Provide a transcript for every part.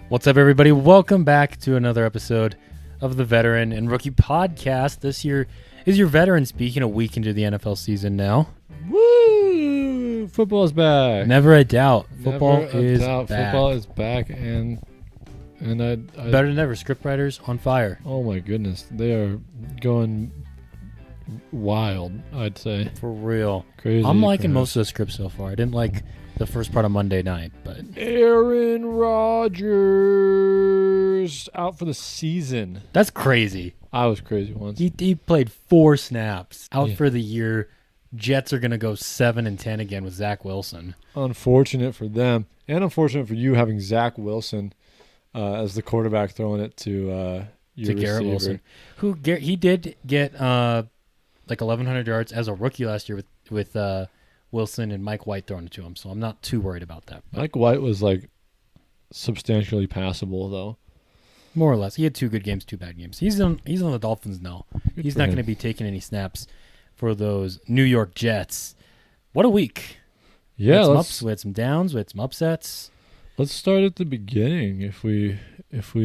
What's up, everybody? Welcome back to another episode of the Veteran and Rookie Podcast. This year is your veteran speaking a week into the NFL season now. Woo! Football's back. Never a doubt. Football Never a is doubt. back. Football is back, and I Better than ever. Scriptwriters on fire. oh my goodness, they are going wild. I'd say For real. crazy. I'm liking fast. most of the scripts so far. I didn't like the first part of Monday night, but Aaron Rodgers out for the season. that's crazy. I was crazy once. He played 4 snaps out Yeah. for the year. Jets are going to go 7-10 again with Zach Wilson. Unfortunate for them, and unfortunate for you having Zach Wilson as the quarterback throwing it to your Garrett receiver. Wilson, he did get like 1,100 yards as a rookie last year with Wilson and Mike White throwing it to him, so I'm not too worried about that. But Mike White was like substantially passable though. more or less, he had 2 good games, 2 bad games. He's on the Dolphins now. Good He's for not him. going to be taking any snaps for those New York Jets. What a week! Yeah, we had some let's ups, we had some downs, we had some upsets. start at the beginning if we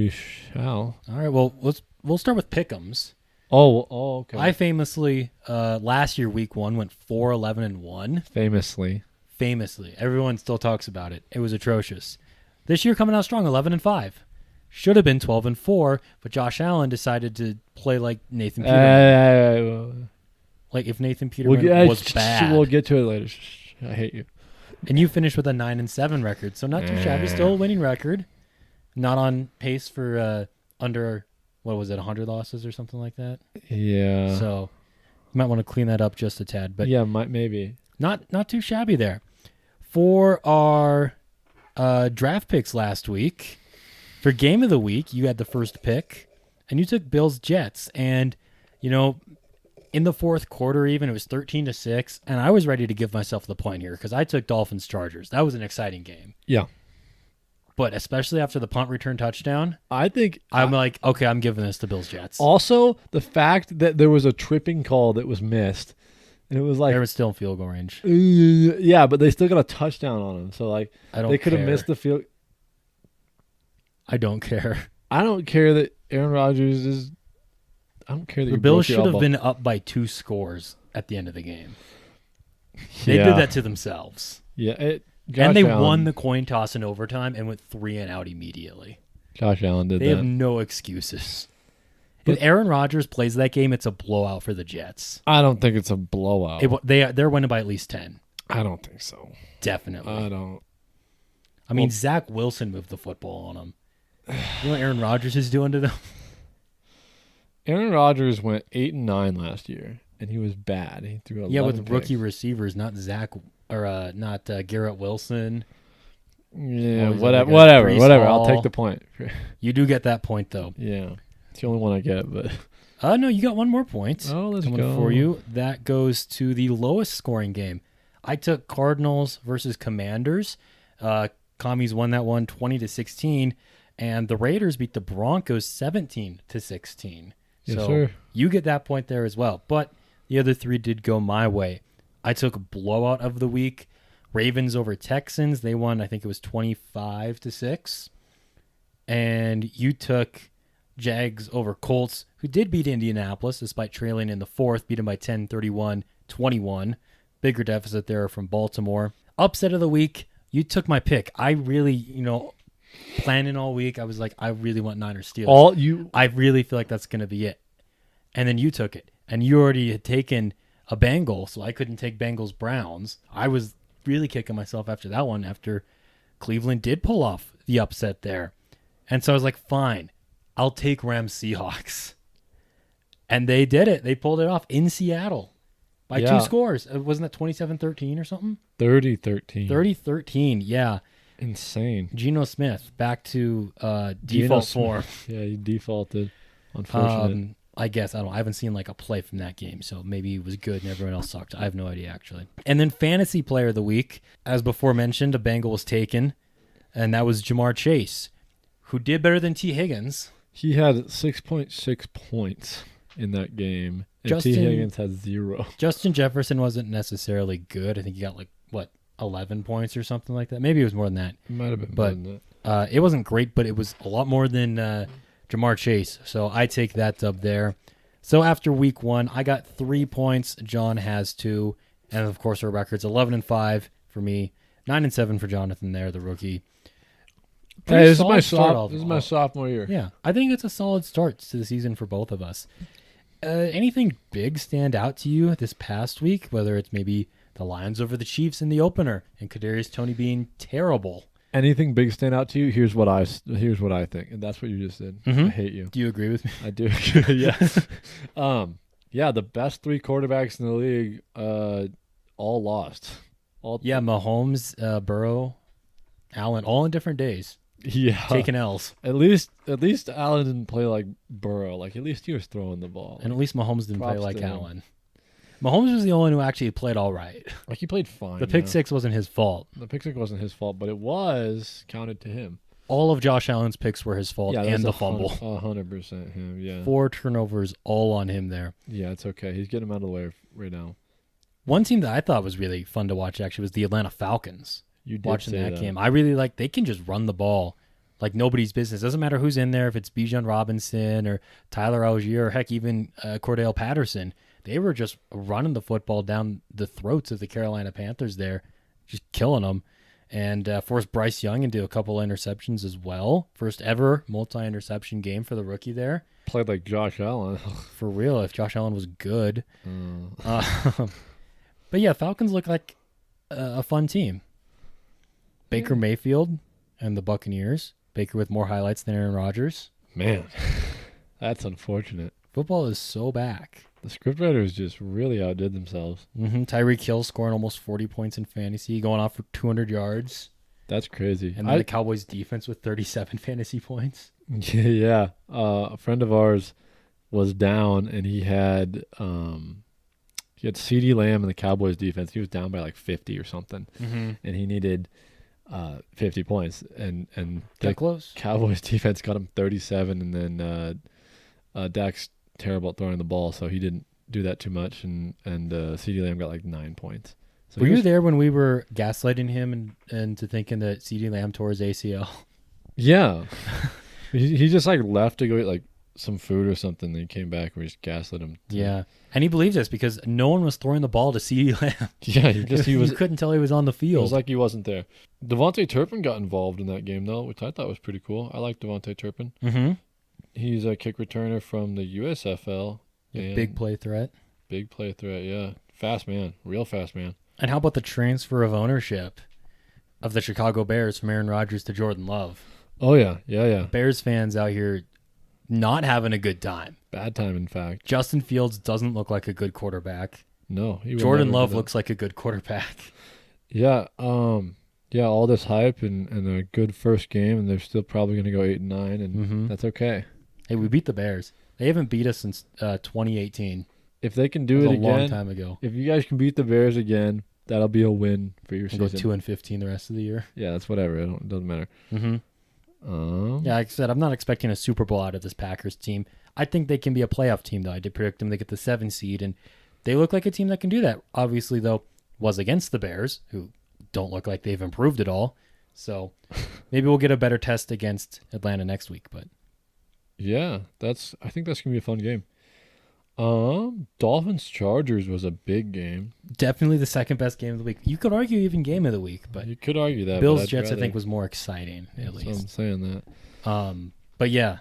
shall. All right, well we'll start with pick'ems. Oh, okay. I famously last year week 1 went 4-11-1. Famously. Everyone still talks about it. It was atrocious. This year coming out strong, 11-5. Should have been 12-4, but Josh Allen decided to play like Nathan Peterman. Like if Nathan Peterman was bad. We'll get to it later. I hate you. And you finished with a 9-7 record, so not too shabby. Still a winning record. Not on pace for under, what was it, 100 losses or something like that. Yeah. So you might want to clean that up just a tad. But yeah, maybe. Not too shabby there. For our draft picks last week, for game of the week, you had the first pick, and you took Bills Jets. And, in the fourth quarter even, it was 13-6, and I was ready to give myself the point here because I took Dolphins Chargers. That was an exciting game. Yeah. But especially after the punt return touchdown, I think I'm like, okay, I'm giving this to Bills Jets. also the fact that there was a tripping call that was missed, and it was like They were still in field goal range. yeah, but they still got a touchdown on them. So like I don't they could have care. missed the field. I don't care. I don't care that Aaron Rodgers is. I don't care that The you Bills broke your should have elbow. been up by 2 scores at the end of the game. They Yeah. did that to themselves. Yeah, And they won the coin toss in overtime and went 3 and out immediately. Josh Allen did They that. have no excuses. But- If Aaron Rodgers plays that game, it's a blowout for the Jets. I don't think it's a blowout. They're winning by at least 10. I don't think so. Definitely. I don't. I mean, Zach Wilson moved the football on them. You know what Aaron Rodgers is doing to them? Aaron Rodgers went 8-9 last year, and he was bad. He threw 11 Yeah, with picks. rookie receivers, not not Garrett Wilson. Yeah, What was whatever. the other guy? Brees Whatever. I'll Hall. take the point. You do get that point, though. Yeah, it's the only one I get. But No, you got one more point. oh, let's Coming go for you. That goes to the lowest scoring game. I took Cardinals versus Commanders. Commies won that one 20-16, and the Raiders beat the Broncos 17-16. Yes, So sir. you get that point there as well. But the other 3 did go my way. I took blowout of the week. Ravens over Texans. They won, I think it was 25-6. And you took Jags over Colts, who did beat Indianapolis despite trailing in the fourth, beat them by 10, 31-21. Bigger deficit there from Baltimore. Upset of the week, you took my pick. I really, planning all week, I was like, I really want Niners Steelers. I really feel like that's going to be it. And then you took it. And you already had taken a Bengal, so I couldn't take Bengals Browns. I was really kicking myself after that one, after Cleveland did pull off the upset there. And so I was like, fine, I'll take Rams Seahawks. And they did it. They pulled it off in Seattle by 2 scores. Wasn't that 27-13 or something? 30-13. 30-13, yeah. Insane. Geno Smith back to default form. Yeah, he defaulted. Unfortunate. I guess. I haven't seen like a play from that game, so maybe it was good and everyone else sucked. I have no idea, actually. And then fantasy player of the week, as before mentioned, a Bengal was taken, and that was Jamar Chase, who did better than T. Higgins. He had 6.6 points in that game, and T. Higgins had 0. Justin Jefferson wasn't necessarily good. I think he got 11 points or something like that. Maybe it was more than that. It might have been But more than that. It wasn't great, but it was a lot more than Jamar Chase. So I take that dub there. So after week 1, I got 3 points. John has 2. And, of course, our record's 11-5 for me, 9-7 for Jonathan there, the rookie. Hey, this is my start sophomore year. Yeah, I think it's a solid start to the season for both of us. Anything big stand out to you this past week, whether it's maybe the Lions over the Chiefs in the opener and Kadarius Toney being terrible? Anything big stand out to you? Here's what I think, and that's what you just did. Mm-hmm. I hate you. Do you agree with me? I do. Yes. Yeah, the best 3 quarterbacks in the league, all lost. Yeah, Mahomes, Burrow, Allen, all in different days. Yeah, taking L's. At least Allen didn't play like Burrow. Like at least he was throwing the ball. And at least Mahomes didn't play like to him. Allen. Mahomes was the only one who actually played all right. Like he played fine. The pick six wasn't his fault. The pick six wasn't his fault, but it was counted to him. All of Josh Allen's picks were his fault, and the fumble. 100% him. Yeah. 4 turnovers, all on him there. Yeah, it's okay. He's getting him out of the way right now. One team that I thought was really fun to watch actually was the Atlanta Falcons. You did watching say that game. I really like. They can just run the ball like nobody's business. Doesn't matter who's in there, if it's Bijan Robinson or Tyler Algier or heck even Cordell Patterson. They were just running the football down the throats of the Carolina Panthers there, just killing them, and forced Bryce Young into a couple interceptions as well. First ever multi-interception game for the rookie there. Played like Josh Allen. For real, if Josh Allen was good. But yeah, Falcons look like a fun team. Baker Mayfield and the Buccaneers. Baker with more highlights than Aaron Rodgers. Man, that's unfortunate. Football is so back. The scriptwriters just really outdid themselves. Mm-hmm. Tyreek Hill scoring almost 40 points in fantasy, going off for 200 yards. That's crazy. And then the Cowboys defense with 37 fantasy points. Yeah. A friend of ours was down, and he had CeeDee Lamb in the Cowboys defense. He was down by like 50 or something, and he needed 50 points. And got close. Cowboys defense got him 37, and then Dak's terrible at throwing the ball, so he didn't do that too much, and CeeDee Lamb got like 9 points. So were you there when we were gaslighting him into thinking that CeeDee Lamb tore his ACL? Yeah. he just like left to go eat like some food or something, then he came back and we just gaslit him. Yeah. And he believed us because no one was throwing the ball to CeeDee Lamb. Yeah, you couldn't tell he was on the field. It was like he wasn't there. Devontae Turpin got involved in that game though, which I thought was pretty cool. I like Devontae Turpin. Mm-hmm. He's a kick returner from the USFL. Big play threat. Big play threat, yeah. Fast man. Real fast man. And how about the transfer of ownership of the Chicago Bears from Aaron Rodgers to Jordan Love? Oh, yeah. Yeah. Bears fans out here not having a good time. Bad time, in fact. Justin Fields doesn't look like a good quarterback. No. Jordan Love looks like a good quarterback. Yeah. Yeah, all this hype and a good first game, and they're still probably going to go 8-9, and that's okay. Hey, we beat the Bears. They haven't beat us since 2018. If they can do it again, a long time ago. If you guys can beat the Bears again, that'll be a win for your season. Go 2-15 the rest of the year. Yeah, that's whatever. It doesn't matter. Mm-hmm. Yeah, like I said, I'm not expecting a Super Bowl out of this Packers team. I think they can be a playoff team, though. I did predict them to get the 7 seed, and they look like a team that can do that. Obviously, though, was against the Bears, who don't look like they've improved at all. So maybe we'll get a better test against Atlanta next week. But yeah, I think that's gonna be a fun game. Dolphins Chargers was a big game. Definitely the second best game of the week. You could argue even game of the week, but you could argue that. Bills Jets I think was more exciting at least. I'm saying that. But yeah,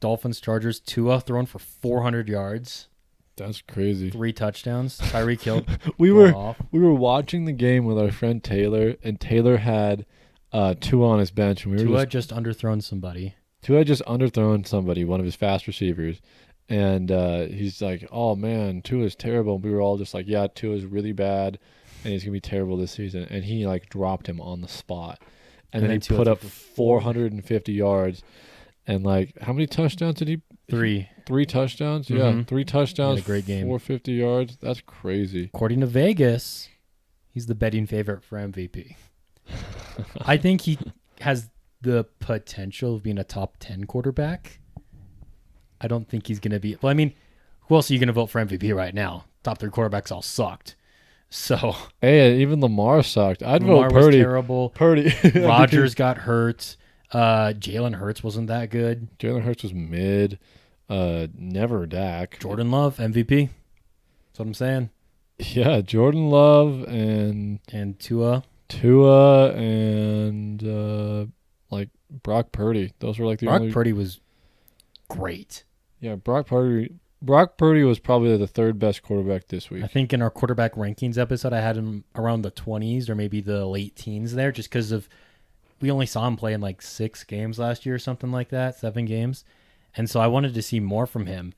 Dolphins Chargers. Tua thrown for 400 yards. That's crazy. 3 touchdowns. Tyreek Hill. we were watching the game with our friend Taylor, and Taylor had Tua on his bench, and Tua had just underthrown somebody. Tua had just underthrown somebody, one of his fast receivers. And he's like, oh, man, Tua's terrible. And we were all just like, yeah, Tua's really bad, and he's going to be terrible this season. And he, like, dropped him on the spot. And then he put up 450 yards. And, like, how many touchdowns did he? 3. 3 touchdowns? Mm-hmm. Yeah, 3 touchdowns, a great game. 450 yards. That's crazy. According to Vegas, he's the betting favorite for MVP. I think he has the potential of being a top 10 quarterback. I don't think he's going to be. Well, I mean, who else are you going to vote for MVP right now? Top 3 quarterbacks all sucked. So, hey, even Lamar sucked. I'd Lamar vote Purdy. Was terrible. Purdy. Rodgers got hurt. Jalen Hurts wasn't that good. Jalen Hurts was mid. Never Dak. Jordan Love, MVP. That's what I'm saying. Yeah, Jordan Love and Tua, and like Brock Purdy. Those were like the only. Brock Purdy was great. Yeah, Brock Purdy was probably the third best quarterback this week. I think in our quarterback rankings episode, I had him around the 20s or maybe the late teens there, just because of we only saw him play in like 6 games last year or something like that, 7 games, and so I wanted to see more from him,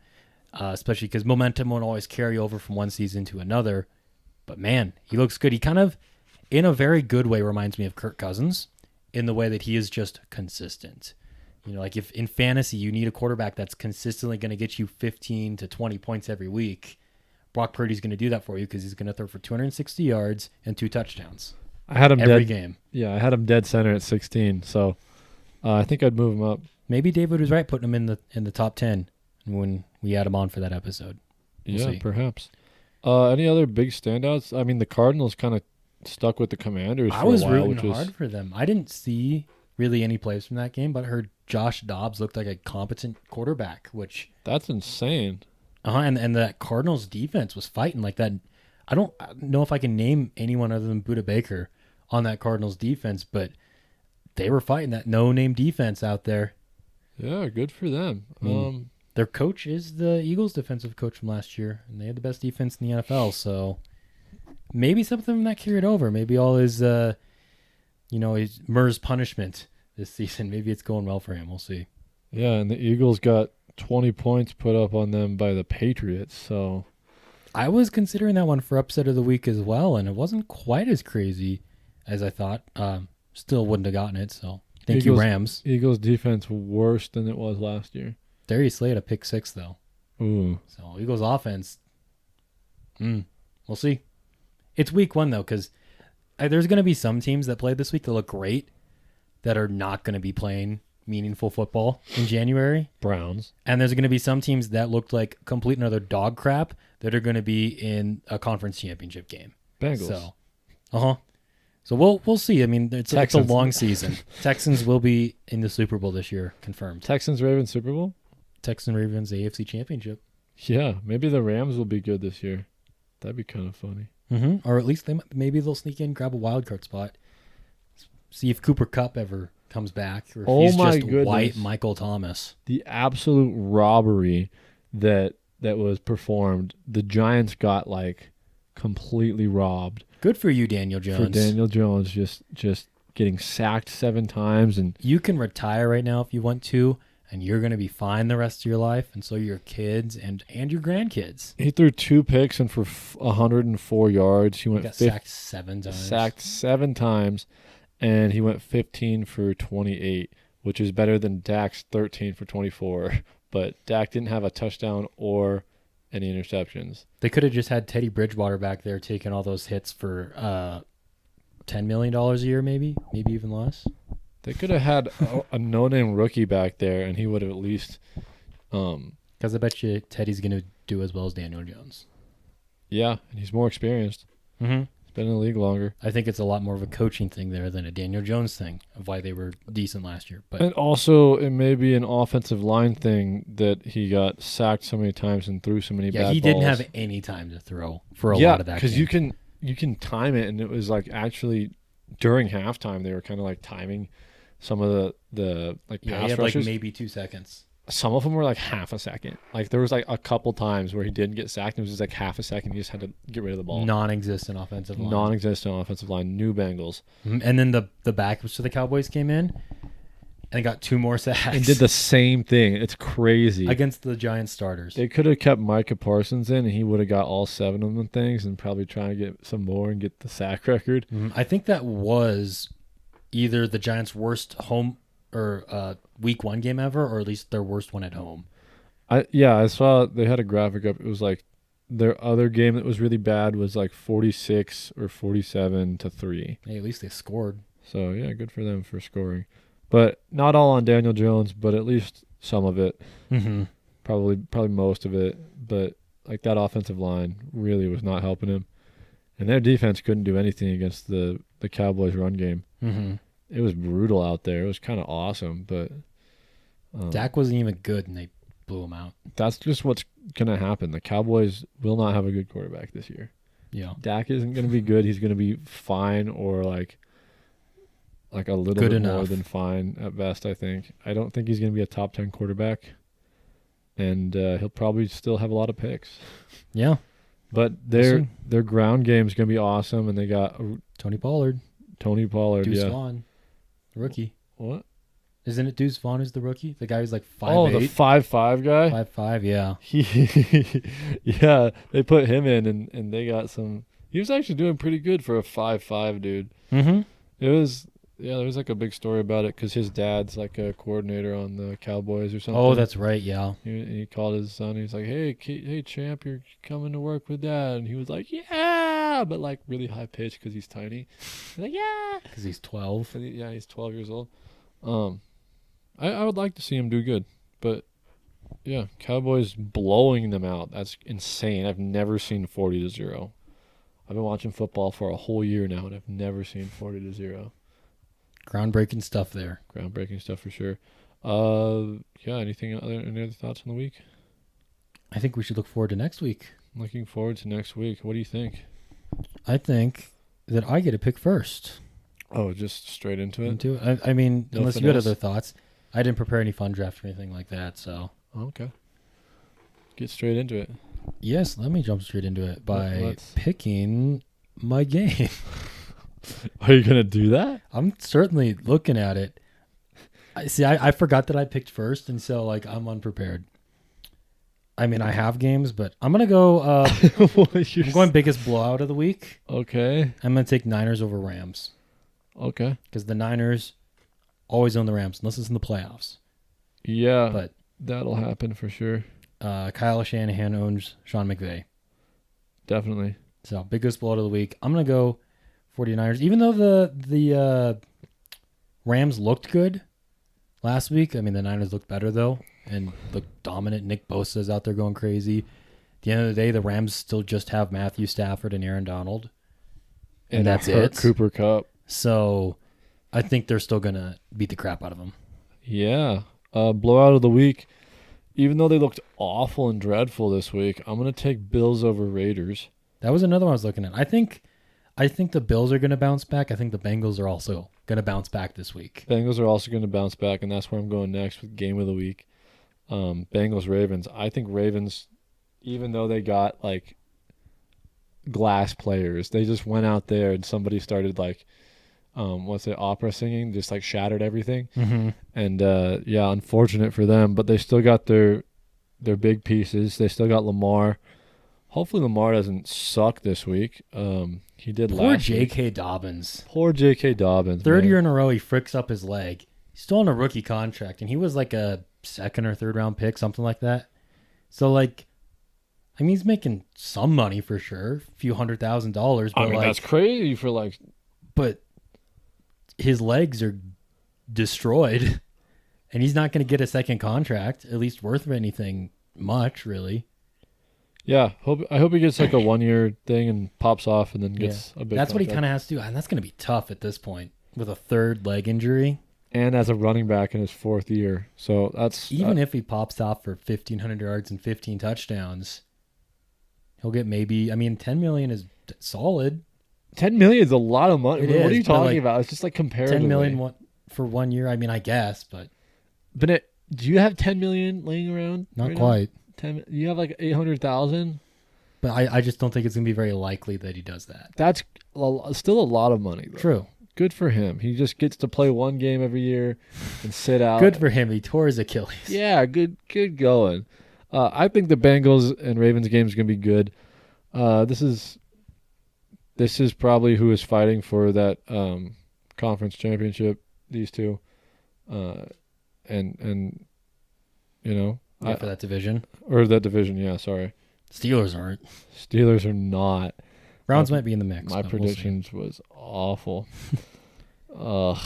especially because momentum won't always carry over from one season to another. But man, he looks good. He kind of, in a very good way, reminds me of Kirk Cousins in the way that he is just consistent. You know, like if in fantasy you need a quarterback that's consistently going to get you 15 to 20 points every week, Brock Purdy's going to do that for you because he's going to throw for 260 yards and 2 touchdowns. I had him every dead, game. Yeah, I had him dead center at 16, so I think I'd move him up. Maybe David was right putting him in the top 10 when we had him on for that episode. We'll see. Perhaps. Any other big standouts? I mean, the Cardinals kind of stuck with the Commanders for I was a while, rooting hard for them. I didn't see really any plays from that game, but I heard Josh Dobbs looked like a competent quarterback, which that's insane. And that Cardinals defense was fighting like that. I don't know if I can name anyone other than Budda Baker on that Cardinals defense, but they were fighting that no-name defense out there. Yeah, good for them. Their coach is the Eagles' defensive coach from last year, and they had the best defense in the NFL, so maybe something from that carried over. Maybe all his, his Murr's punishment this season, maybe it's going well for him. We'll see. Yeah, and the Eagles got 20 points put up on them by the Patriots, so I was considering that one for upset of the week as well, and it wasn't quite as crazy as I thought. Still wouldn't have gotten it, so thank you, Rams. Eagles defense worse than it was last year. Darius Slay had a pick 6, though. Ooh. So Eagles offense, we'll see. It's week 1, though, because there's going to be some teams that played this week that look great that are not going to be playing meaningful football in January. Browns. And there's going to be some teams that looked like complete and utter dog crap that are going to be in a conference championship game. Bengals. So we'll see. I mean, it's a long season. Texans will be in the Super Bowl this year, confirmed. Texans-Ravens Super Bowl? Texans-Ravens AFC Championship. Yeah, maybe the Rams will be good this year. That'd be kind of funny. Or at least maybe they'll sneak in, grab a wild card spot. See if Cooper Kupp ever comes back, or if he's just white Michael Thomas. The absolute robbery that was performed. The Giants got completely robbed. Good for you, Daniel Jones. For Daniel Jones, just getting sacked 7 times, and you can retire right now if you want to, and you're going to be fine the rest of your life, and so your kids and your grandkids. He threw 2 picks and for 104 yards. He got sacked 7 times. Sacked 7 times, and he went 15 for 28, which is better than Dak's 13 for 24. But Dak didn't have a touchdown or any interceptions. They could have just had Teddy Bridgewater back there taking all those hits for $10 million a year, maybe even less. They could have had a no-name rookie back there, and he would have at least. Because I bet you Teddy's going to do as well as Daniel Jones. Yeah, and he's more experienced. Mm-hmm. He's been in the league longer. I think it's a lot more of a coaching thing there than a Daniel Jones thing of why they were decent last year. But and also, it may be an offensive line thing that he got sacked so many times and threw so many bad balls. Yeah, he didn't have any time to throw for a lot of that game. Because you can time it, and it was actually during halftime they were kind of timing some of the pass he had rushers. maybe 2 seconds. Some of them were half a second. There was a couple times where he didn't get sacked. It was just half a second. He just had to get rid of the ball. Non-existent offensive line. New Bengals. And then the backups to the Cowboys came in and got 2 more sacks. And did the same thing. It's crazy. Against the Giants starters. They could have kept Micah Parsons in, and he would have got all 7 of them things and probably try to get some more and get the sack record. I think that was either the Giants' worst home or week 1 game ever, or at least their worst one at home. I saw they had a graphic up. It was their other game that was really bad was 46 or 47-3. Hey, at least they scored. So yeah, good for them for scoring. But not all on Daniel Jones, but at least some of it. Mm-hmm. Probably most of it. But that offensive line really was not helping him. And their defense couldn't do anything against the Cowboys run game. Mm-hmm. it was brutal out there. It was kind of awesome, but Dak wasn't even good, and they blew him out. that's just what's going to happen. The Cowboys will not have a good quarterback this year. Yeah. Dak isn't going to be good. He's going to be fine or like a little Good bit more enough. than fine at best, I think. I don't think he's going to be a top 10 quarterback, and he'll probably still have a lot of picks. Yeah. But We'll their ground game is going to be awesome, and they got Tony Pollard. Tony Pollard. Deuce Yeah. Vaughn. The rookie. What? Isn't it Deuce Vaughn who's the rookie? The guy who's like 5'8"? Oh, the 5'5" guy? 5'5", yeah. Yeah, they put him in, and they got some. He was actually doing pretty good for a 5'5" dude. Mm-hmm. It was, yeah, there was like a big story about it because his dad's like a coordinator on the Cowboys or something. Oh, that's right, yeah. He called his son. He's like, hey, champ, you're coming to work with dad. And he was like, yeah, but like really high pitched because he's tiny. He's like, yeah. Because he's 12. Yeah, he's 12 years old. I would like to see him do good, but yeah, Cowboys blowing them out. That's insane. I've never seen 40-0. I've been watching football for a whole year now, and I've never seen 40-0. Groundbreaking stuff there. Groundbreaking stuff for sure. Yeah. Any other thoughts on the week? I think we should look forward to next week. Looking forward to next week. What do you think? I think that I get to pick first. Oh, just straight into it. I mean, No unless you had finesse? other thoughts. I didn't prepare any fun draft or anything like that, so. Oh, okay. Get straight into it. Yes, let me jump straight into it by Let's- picking my game. Are you gonna do that? I'm certainly looking at it. I forgot that I picked first, and so like I'm unprepared. I mean, I have games, but I'm gonna go. I'm going biggest blowout of the week. Okay. I'm gonna take Niners over Rams Okay. because the Niners always own the Rams unless it's in the playoffs. Yeah, But that'll happen for sure. Kyle Shanahan owns Sean McVay, Definitely. so biggest blowout of the week. I'm gonna go 49ers, even though the Rams looked good last week. I mean, the Niners looked better though and looked dominant. Nick Bosa's out there going crazy. At the end of the day, the Rams still just have Matthew Stafford and Aaron Donald, and that's it. Cooper Kupp. So I think they're still gonna beat the crap out of them. Yeah. Blowout of the week. Even though they looked awful and dreadful this week, I'm gonna take Bills over Raiders. That was another one I was looking at. I think the Bills are gonna bounce back. I think the Bengals are also gonna bounce back this week. Bengals are also gonna bounce back, and that's where I'm going next with game of the week. Bengals Ravens. I think Ravens, even though they got like glass players, they just went out there and somebody started like opera singing, just like shattered everything. Mm-hmm. And yeah, unfortunate for them, but they still got their big pieces. They still got Lamar. Hopefully Lamar doesn't suck this week. He did Poor last week. J.K. Dobbins. Poor J.K. Dobbins. Third man. year in a row, he fricks up his leg. He's still on a rookie contract, and he was like a second or third round pick, something like that. So, like, I mean, he's making some money for sure, a few $100,000. But I mean, like, that's crazy for like. but his legs are destroyed, and he's not going to get a second contract, at least worth anything much, really. Yeah, I hope he gets like a 1 year thing and pops off and then gets a big. That's what he contract. kind of has to do, and that's going to be tough at this point with a third leg injury. And as a running back in his fourth year, so that's Even if he pops off for 1,500 yards and 15 touchdowns, he'll get maybe. I mean, $10 million is solid. $10 million is a lot of money. It What is, are you but, talking like, about? It's just like comparatively. $10 million for 1 year. I mean, I guess, but But do you have $10 million laying around? not right quite. Now? You have like 800,000. But I just don't think it's going to be very likely that he does that. That's still a lot of money, though. True. Good for him. He just gets to play one game every year and sit out. Good for him. He tore his Achilles. Yeah, good going. I think the Bengals and Ravens game is going to be good. This is probably who is fighting for that conference championship. These two, and you know, Yeah, for that division. or that division. Yeah, sorry. Steelers aren't. Steelers are not. Browns might be in the mix. My but we'll see. predictions was awful. Ugh.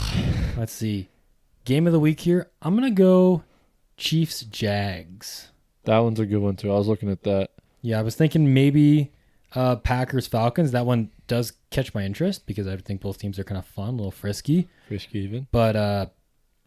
Let's see. Game of the week here. I'm going to go Chiefs Jags. That one's a good one too. I was looking at that. Yeah, I was thinking maybe Packers Falcons. That one does catch my interest because I think both teams are kind of fun, a little frisky. Frisky even. But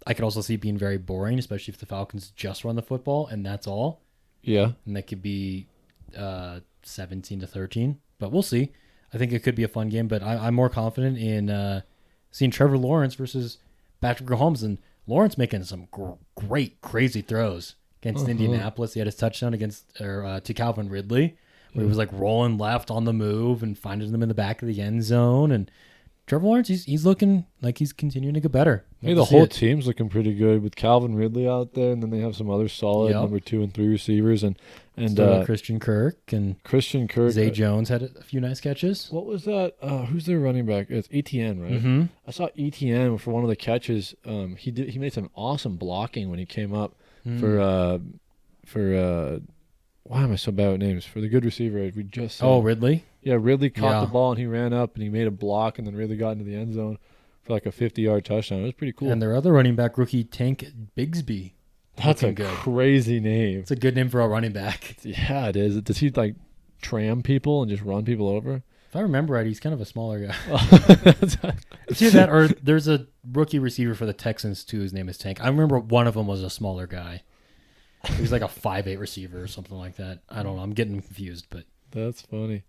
I could also see it being very boring, especially if the Falcons just run the football and that's all. Yeah. And that could be 17-13. But we'll see. I think it could be a fun game, but I'm more confident in seeing Trevor Lawrence versus Patrick Mahomes. And Lawrence making some great, crazy throws against Indianapolis. He had his touchdown to Calvin Ridley, where he was like rolling left on the move and finding them in the back of the end zone. And Trevor Lawrence, he's looking like he's continuing to get better. Hey, the whole team's looking pretty good with Calvin Ridley out there, and then they have some other solid number 2 and 3 receivers, and Christian Kirk Zay Jones had a few nice catches. What was that? Who's their running back? It's ETN, right? Mm-hmm. I saw ETN for one of the catches. He made some awesome blocking when he came up for why am I so bad with names? For the good receiver we just said. Oh, Ridley? Yeah, Ridley caught the ball and he ran up and he made a block and then Ridley got into the end zone for like a 50-yard touchdown. It was pretty cool. And their other running back, rookie Tank Bigsby. That's a crazy name. It's a good name for a running back. Yeah, it is. Does he like tram people and just run people over? If I remember right, he's kind of a smaller guy. See that? Or there's a rookie receiver for the Texans too. His name is Tank. I remember one of them was a smaller guy. He was like a 5'8" receiver or something like that. I don't know. I'm getting confused, but that's funny.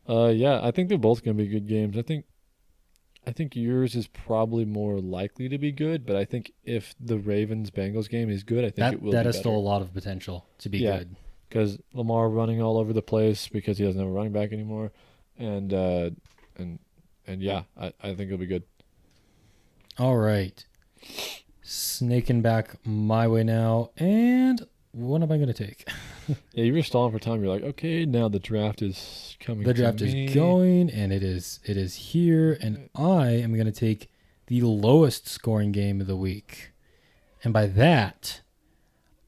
Yeah, I think they're both going to be good games. I think yours is probably more likely to be good, but I think if the Ravens-Bengals game is good, I think it will be better. That has still a lot of potential to be good. Because Lamar running all over the place because he doesn't have a running back anymore, and yeah, I think it'll be good. All right. Snaking back my way now, and what am I going to take? Yeah, you were stalling for time. You're like, okay, now the draft is coming. The draft is going, and it is here, and I am going to take the lowest scoring game of the week. And by that,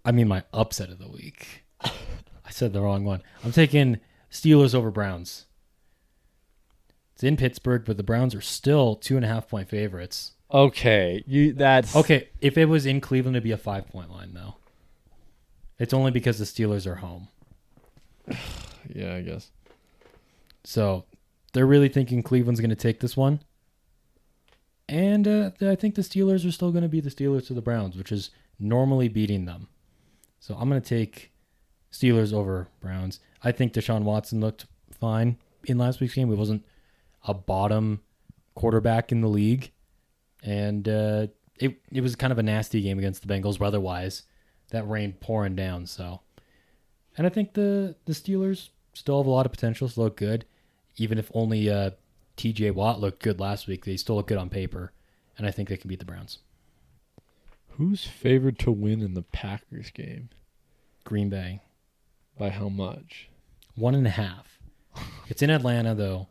I mean my upset of the week. I said the wrong one. I'm taking Steelers over Browns. It's in Pittsburgh, but the Browns are still 2.5-point favorites. Okay, okay. If it was in Cleveland, it'd be a 5-point line, though. It's only because the Steelers are home. Yeah, I guess. So they're really thinking Cleveland's going to take this one. And I think the Steelers are still going to be the Steelers to the Browns, which is normally beating them. So I'm going to take Steelers over Browns. I think Deshaun Watson looked fine in last week's game. He wasn't a bottom quarterback in the league. And it was kind of a nasty game against the Bengals weather-wise. That rain pouring down, so. And I think the Steelers still have a lot of potential to look good. Even if only T.J. Watt looked good last week, they still look good on paper. And I think they can beat the Browns. Who's favored to win in the Packers game? Green Bay. By how much? 1.5. It's in Atlanta, though.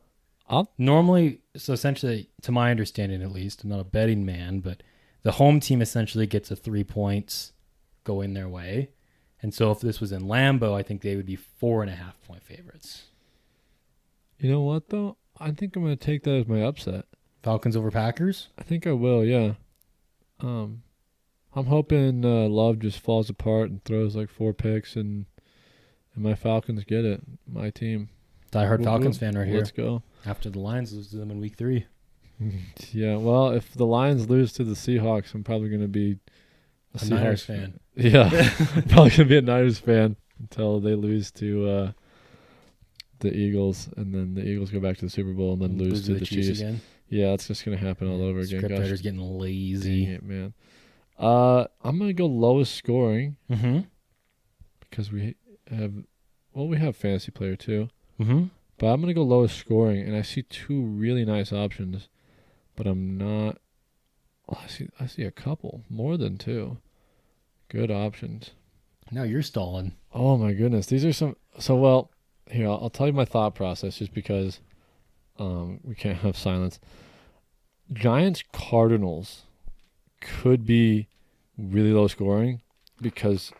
Normally, so essentially, to my understanding at least, I'm not a betting man, but the home team essentially gets a 3 points going their way. And so if this was in Lambeau, I think they would be 4.5-point favorites. You know what, though? I think I'm going to take that as my upset. Falcons over Packers? I think I will, yeah. I'm hoping Love just falls apart and throws like 4 picks and my Falcons get it. My team. Diehard Falcons fan right here. Let's go. After the Lions lose to them in week 3. Yeah, well, if the Lions lose to the Seahawks, I'm probably going to be a Niners fan. Yeah, probably going to be a Niners fan until they lose to the Eagles, and then the Eagles go back to the Super Bowl and then lose to the Chiefs again. Yeah, it's just going to happen all over again. Script writers getting lazy. Dang it, man. I'm going to go lowest scoring because we have fantasy player too. But I'm going to go lowest scoring, and I see 2 really nice options, but I'm not. Oh, I see a couple, more than 2 good options. Now you're stalling. Oh my goodness, these are some. So well, here I'll tell you my thought process, just because we can't have silence. Giants Cardinals could be really low scoring because,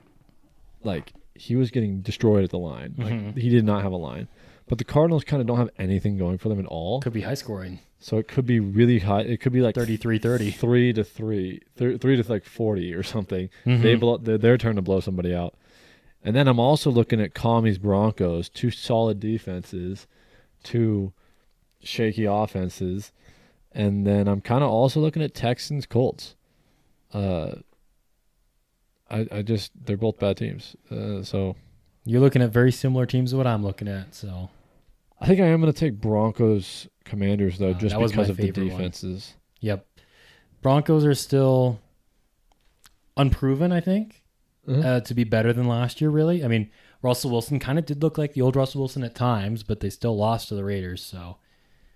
like, he was getting destroyed at the line. Like he did not have a line. But the Cardinals kind of don't have anything going for them at all. Could be high scoring. So it could be really high. It could be like 33-30. 3 to like 40 or something. Their turn to blow somebody out. And then I'm also looking at Commies Broncos, 2 solid defenses, to shaky offenses. And then I'm kind of also looking at Texans Colts. I just they're both bad teams. So You're looking at very similar teams to what I'm looking at. So I think I am going to take Broncos Commanders though, just that was because my of the favorite one. defenses. Yep. Broncos are still unproven, I think, to be better than last year, really. I mean, Russell Wilson kind of did look like the old Russell Wilson at times, but they still lost to the Raiders. So,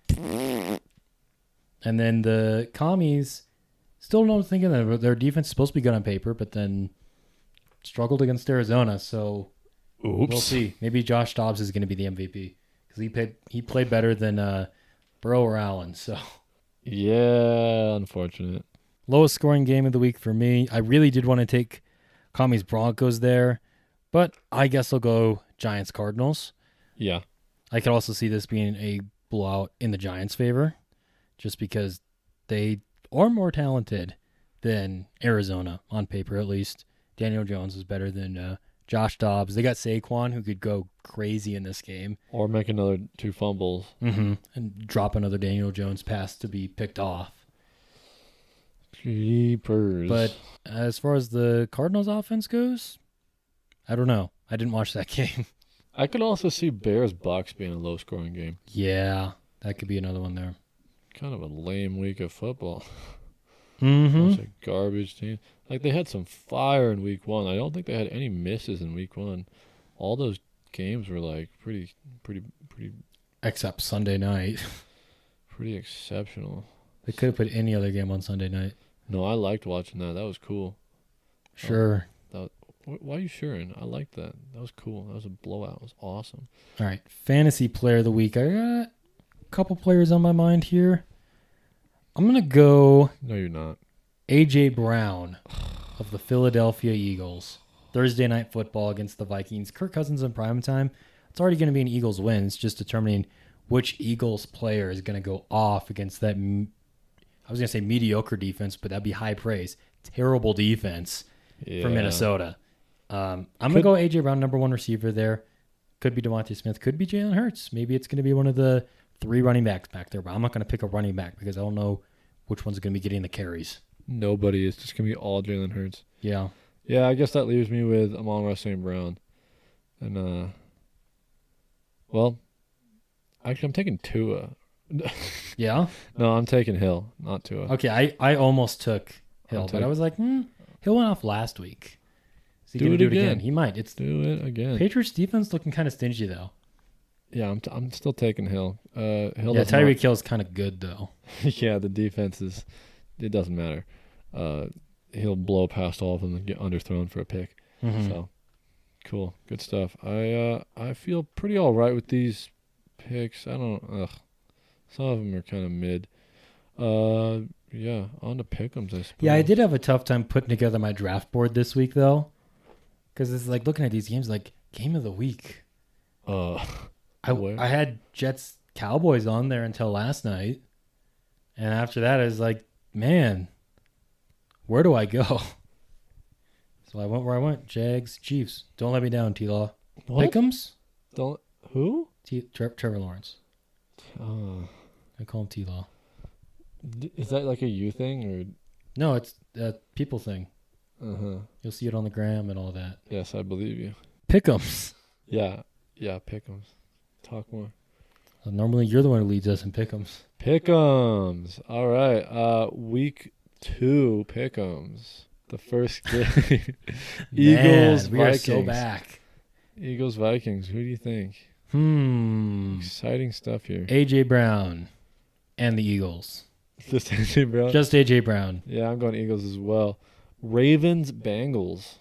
and then the Commies still don't think that their defense is supposed to be good on paper, but then struggled against Arizona. So Oops. we'll see. Maybe Josh Dobbs is going to be the MVP because he played better than Burrow or Allen. So Yeah, unfortunate. lowest scoring game of the week for me. I really did want to take Commies Broncos there, but I guess I'll go Giants Cardinals. Yeah. I could also see this being a blowout in the Giants' favor, just because they are more talented than Arizona, on paper at least. Daniel Jones is better than Josh Dobbs. They got Saquon, who could go crazy in this game. Or make another 2 fumbles. And drop another Daniel Jones pass to be picked off. Jeepers. But as far as the Cardinals offense goes, I don't know. I didn't watch that game. I could also see Bears Bucks being a low scoring game. Yeah, that could be another one there. Kind of a lame week of football. Mm-hmm. Bunch of garbage team. Like they had some fire in week 1. I don't think they had any misses in week 1. All those games were like pretty Except Sunday night. exceptional. They could have put any other game on Sunday night. No, I liked watching that. That was cool. Sure. Why are you sharing? I liked that. That was cool. That was a blowout. It was awesome. All right. Fantasy player of the week. I got a couple players on my mind here. I'm going to go No, you're not. A.J. Brown of the Philadelphia Eagles. Thursday night football against the Vikings. Kirk Cousins in primetime. It's already going to be an Eagles win. It's just determining which Eagles player is going to go off against that, I was going to say mediocre defense, but that'd be high praise. Terrible defense for Minnesota. I'm going to go A.J. Brown, number 1 receiver there. Could be Devontae Smith. Could be Jalen Hurts. Maybe it's going to be one of the 3 running backs back there, but I'm not going to pick a running back because I don't know which one's going to be getting the carries. Nobody. It's just going to be all Jalen Hurts. Yeah. Yeah, I guess that leaves me with Amon-Ra St. Brown. And, well, actually, I'm taking Tua. Yeah? No, I'm taking Hill, not Tua. Okay, I almost took Hill, but I was like, Hill went off last week. Is he going to do it again? He might. Do it again. Patriots defense looking kind of stingy, though. Yeah, I'm still taking Hill. Hill. Yeah, Tyreek Hill's kind of good, though. Yeah, the defense is. It doesn't matter. He'll blow past all of them and get underthrown for a pick. Mm-hmm. So, cool, good stuff. I feel pretty all right with these picks. I don't. Some of them are kind of mid. Yeah, on to pick'ems, I suppose. Yeah, I did have a tough time putting together my draft board this week, though, because it's like looking at these games, like game of the week. I had Jets Cowboys on there until last night, and after that, I was like, man, where do I go? So I went where I went. Jags, Chiefs. Don't let me down, T-Law. What? Pick'ems? Don't who? Trevor Lawrence. I call him T-Law. Is that like a you thing or? No, it's a people thing. Uh-huh. You'll see it on the gram and all that. Yes, I believe you. Pick'ems. Yeah, pick'ems. Talk more. Normally, you're the one who leads us in pick'ems. Pick'ems. All right. Week 2 pick'ems. The first game. Eagles, we Vikings. are so back. Eagles, Vikings. Who do you think? Exciting stuff here. A.J. Brown and the Eagles. Just A.J. Brown? Just A.J. Brown. Yeah, I'm going Eagles as well. Ravens, Bengals.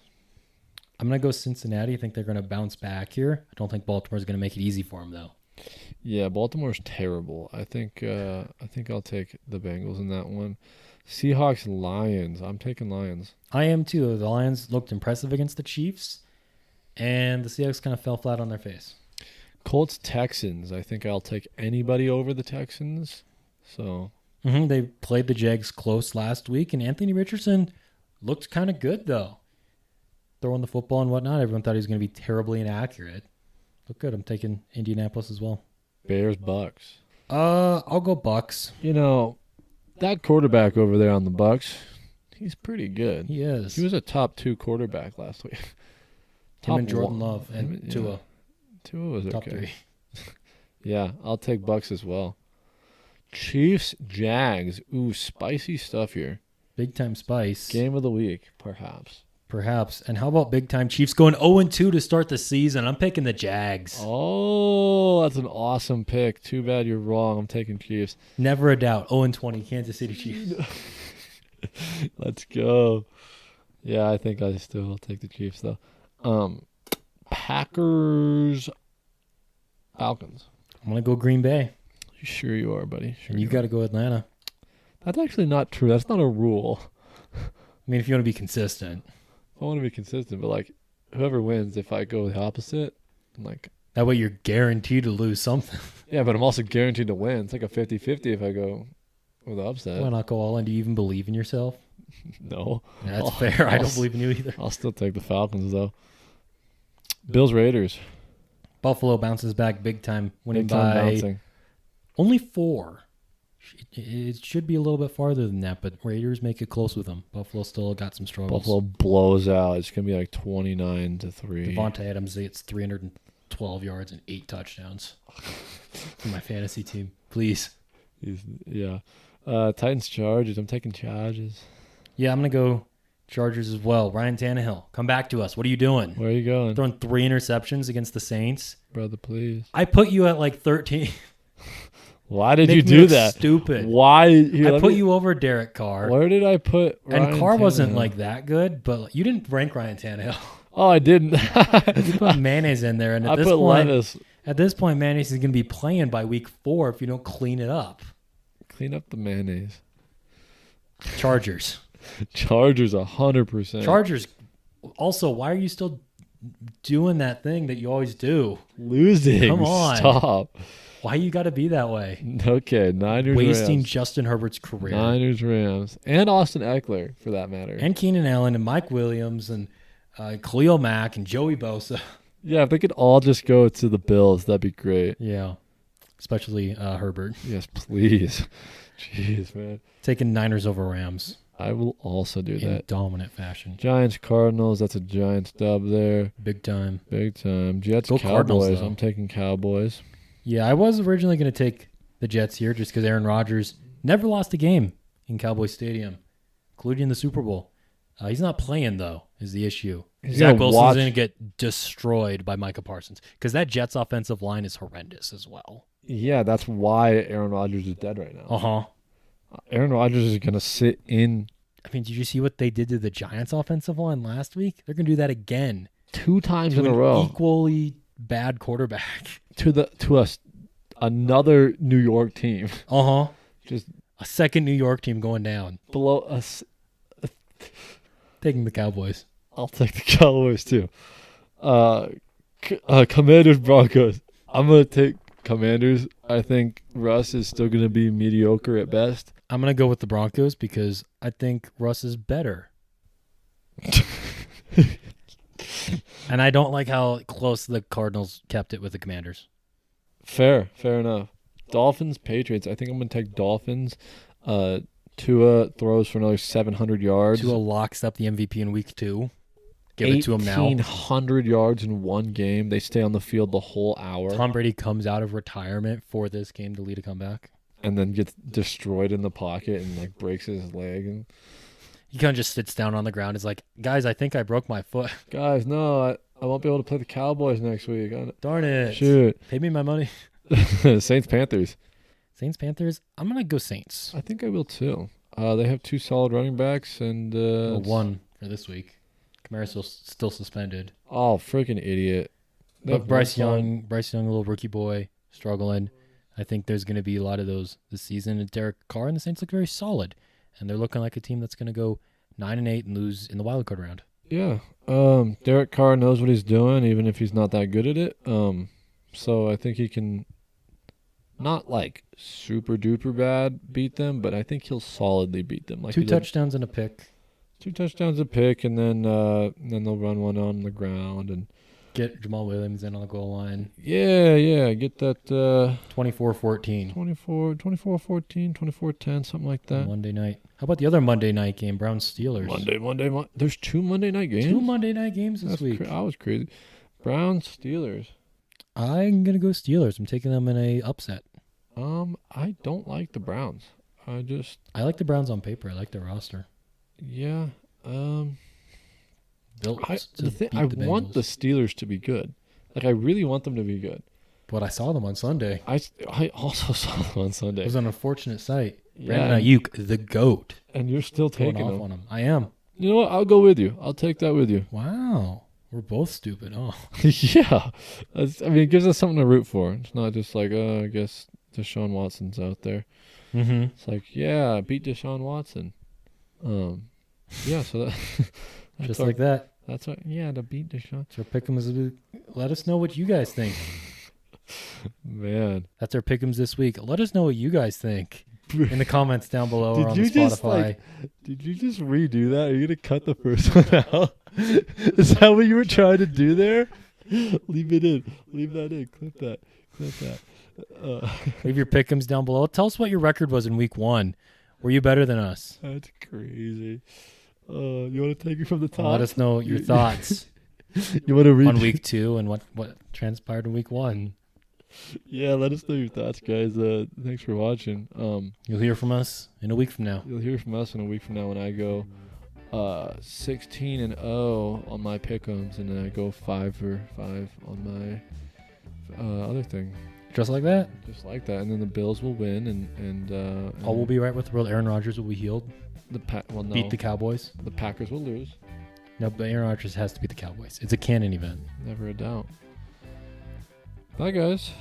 I'm going to go Cincinnati. I think they're going to bounce back here. I don't think Baltimore's going to make it easy for them, though. Yeah, Baltimore's terrible. I think I'll take the Bengals in that one. Seahawks, Lions. I'm taking Lions. I am, too. The Lions looked impressive against the Chiefs, and the Seahawks kind of fell flat on their face. Colts, Texans. I think I'll take anybody over the Texans. So They played the Jags close last week, and Anthony Richardson looked kind of good, though. Throwing the football and whatnot. Everyone thought he was going to be terribly inaccurate. Look good. I'm taking Indianapolis as well. Bears, Bucks. I'll go Bucks. You know, that quarterback over there on the Bucks, he's pretty good. He is. He was a top 2 quarterback last week. Him and Jordan one. Love and Tua. Tua was Top okay. 3. Yeah, I'll take Bucks as well. Chiefs, Jags. Ooh, spicy stuff here. Big time spice. Game of the week, perhaps. Perhaps. And how about big time Chiefs going 0-2 to start the season? I'm picking the Jags. Oh, that's an awesome pick. Too bad you're wrong. I'm taking Chiefs. Never a doubt. 0-20 Kansas City Chiefs. Let's go. Yeah, I think I still will take the Chiefs though. Packers, Falcons. I'm going to go Green Bay. You sure you are, buddy? Sure And you got to go Atlanta. That's actually not true. That's not a rule. I mean, if you want to be consistent. I want to be consistent, but like whoever wins, if I go the opposite, I'm like that way you're guaranteed to lose something. yeah, but I'm also guaranteed to win. It's like a 50-50 if I go with the upset. Why not go all in? Do you even believe in yourself? No. Yeah, that's fair. I don't believe in you either. I'll still take the Falcons though. Bills, Raiders. Buffalo bounces back big time, winning Big time by bouncing. only 4. It should be a little bit farther than that, but Raiders make it close with them. Buffalo still got some struggles. Buffalo blows out. It's gonna be like 29-3. Devontae Adams gets 312 yards and 8 touchdowns for my fantasy team. Please. Yeah. Titans, Chargers. I'm taking Chargers. Yeah, I'm going to go Chargers as well. Ryan Tannehill, come back to us. What are you doing? Where are you going? Throwing 3 interceptions against the Saints. Brother, please. I put you at like 13. Why did you Make me do look that? Stupid. Why? Here, I put you over Derek Carr. Where did I put Ryan And Carr wasn't Tannehill? like that good, but you didn't rank Ryan Tannehill. Oh, I didn't. You put mayonnaise in there, and I put lettuce. at this point, mayonnaise is going to be playing by week 4 if you don't clean it up. Clean up the mayonnaise. Chargers. Chargers, 100%. Chargers. Also, why are you still doing that thing that you always do? Losing. Come on. Stop. Why you got to be that way? Okay, Niners, Wasting Rams. Justin Herbert's career. Niners, Rams. And Austin Eckler, for that matter. And Keenan Allen and Mike Williams and Khalil Mack and Joey Bosa. Yeah, if they could all just go to the Bills, that'd be great. Yeah. Especially Herbert. Yes, please. Jeez, man. Taking Niners over Rams I will also do in that. dominant fashion. Giants, Cardinals. That's a Giants dub there. Big time. Big time. Jets, Go Cardinals, Cowboys. though. I'm taking Cowboys. Yeah, I was originally going to take the Jets here just because Aaron Rodgers never lost a game in Cowboy Stadium, including the Super Bowl. He's not playing, though, is the issue. He's Zach gonna Wilson's watch- going to get destroyed by Micah Parsons because that Jets offensive line is horrendous as well. Yeah, that's why Aaron Rodgers is dead right now. Uh-huh. Aaron Rodgers is going to sit in I mean, did you see what they did to the Giants offensive line last week? They're going to do that again. 2 times To in a an row equally bad quarterback. to another New York team. Uh-huh. Just A second New York team going down. below us. Taking the Cowboys. I'll take the Cowboys too. Commanders, Broncos. I'm going to take Commanders. I think Russ is still going to be mediocre at best. I'm going to go with the Broncos because I think Russ is better. And I don't like how close the Cardinals kept it with the Commanders. Fair enough. Dolphins, Patriots. I think I'm going to take Dolphins. Tua throws for another 700 yards. Tua locks up the MVP in week 2. Give it to him now. 1,800 yards in one game. They stay on the field the whole hour. Tom Brady comes out of retirement for this game to lead a comeback. And then gets destroyed in the pocket and like breaks his leg. And He kind of just sits down on the ground. He's like, guys, I think I broke my foot. guys, no, I won't be able to play the Cowboys next week. Darn it. Shoot. Pay me my money. Saints, Panthers. Saints, Panthers. I'm going to go Saints. I think I will too. They have 2 solid running backs and One for this week. Kamara's still suspended. Oh, freaking idiot! They But have Bryce one Young, a little rookie boy, struggling. I think there's going to be a lot of those this season. And Derek Carr and the Saints look very solid. And they're looking like a team that's going to go 9-8 and lose in the wild card round. Yeah. Derek Carr knows what he's doing, even if he's not that good at it. So I think he can not like super duper bad beat them, but I think he'll solidly beat them. Like 2 he did. touchdowns and a pick. 2 touchdowns a pick, and then they'll run one on the ground, and Get Jamal Williams in on the goal line. Yeah. Get that 24-14. 24-14, 24-10, something like that. Monday night. How about the other Monday night game, Browns-Steelers? Monday. There's 2 Monday night games? 2 Monday night games this week. I was crazy. Browns-Steelers. I'm going to go Steelers. I'm taking them in a upset. I don't like the Browns. I like the Browns on paper. I like their roster. Yeah. Built I to want the Steelers to be good. Like, I really want them to be good. But I saw them on Sunday. I also saw them on Sunday. It was an unfortunate sight. Yeah, Brandon Ayuk, the GOAT. And you're still taking off them. on him. I am. You know what? I'll go with you. I'll take that with you. Wow. We're both stupid. Oh. Yeah. It gives us something to root for. It's not just like, I guess Deshaun Watson's out there. Mm-hmm. It's like, yeah, beat Deshaun Watson. Yeah, so that... Just like that. That's what, yeah, to beat Deshaun. So Pick'ems, let us know what you guys think. Man. That's our Pick'ems this week. Let us know what you guys think in the comments down below or on the Spotify. Did you just redo that? Are you going to cut the first one out? Is that what you were trying to do there? Leave it in. Leave that in. Clip that. Leave your Pick'ems down below. Tell us what your record was in week 1. Were you better than us? That's crazy. You want to take it from the top? Let us know your thoughts. You want to read on week 2 and what transpired in week 1. Yeah, let us know your thoughts, guys. Thanks for watching. You'll hear from us in a week from now. You'll hear from us in a week from now when I go 16-0 on my pick'ems, and then I go 5 for 5 on my other thing. Just like that. Just like that, and then the Bills will win, and all will be right with the world. Aaron Rodgers will be healed. Beat the Cowboys. The Packers will lose. No, but Aaron Rodgers has to beat the Cowboys. It's a canon event. Never a doubt. Bye, guys.